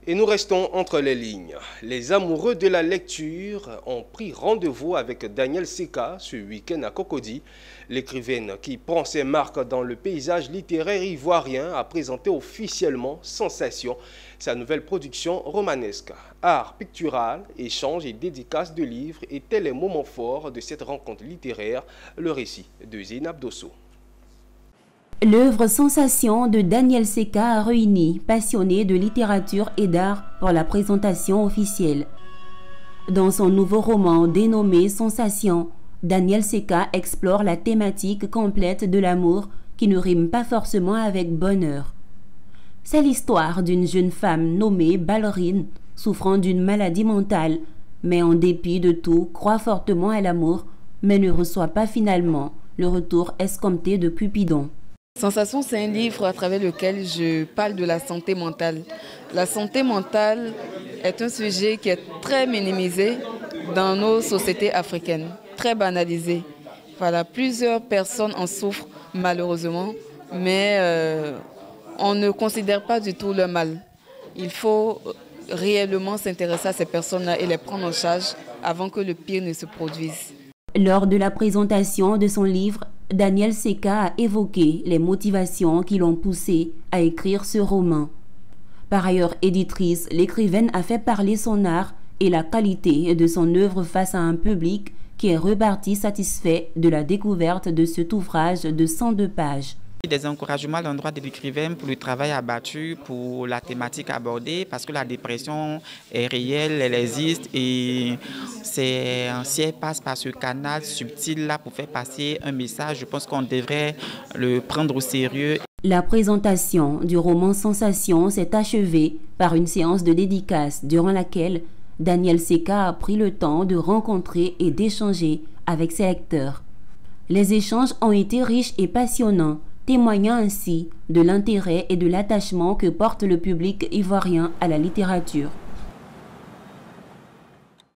Et nous restons entre les lignes. Les amoureux de la lecture ont pris rendez-vous avec Danielle Seka ce week-end à Cocody. L'écrivaine qui prend ses marques dans le paysage littéraire ivoirien a présenté officiellement Sensation, sa nouvelle production romanesque. Art pictural, échange et dédicace de livres étaient les moments forts de cette rencontre littéraire. Le récit de Zénab Dosso. L'œuvre Sensation de Danielle Seka a réuni passionnés de littérature et d'art pour la présentation officielle. Dans son nouveau roman dénommé Sensation, Danielle Seka explore la thématique complète de l'amour qui ne rime pas forcément avec bonheur. C'est l'histoire d'une jeune femme nommée Ballerine, souffrant d'une maladie mentale, mais en dépit de tout, croit fortement à l'amour, mais ne reçoit pas finalement le retour escompté de Cupidon. Sensation, c'est un livre à travers lequel je parle de la santé mentale. La santé mentale est un sujet qui est très minimisé dans nos sociétés africaines, très banalisé. Voilà, plusieurs personnes en souffrent malheureusement, mais on ne considère pas du tout le mal. Il faut réellement s'intéresser à ces personnes-là et les prendre en charge avant que le pire ne se produise. Lors de la présentation de son livre, Danielle Seka a évoqué les motivations qui l'ont poussée à écrire ce roman. Par ailleurs éditrice, l'écrivaine a fait parler son art et la qualité de son œuvre face à un public qui est reparti satisfait de la découverte de cet ouvrage de 102 pages. Des encouragements à l'endroit de l'écrivain pour le travail abattu, pour la thématique abordée, parce que la dépression est réelle, elle existe et si elle passe par ce canal subtil-là pour faire passer un message, je pense qu'on devrait le prendre au sérieux. La présentation du roman Sensation s'est achevée par une séance de dédicace durant laquelle Danielle Seka a pris le temps de rencontrer et d'échanger avec ses lecteurs. Les échanges ont été riches et passionnants, témoignant ainsi de l'intérêt et de l'attachement que porte le public ivoirien à la littérature.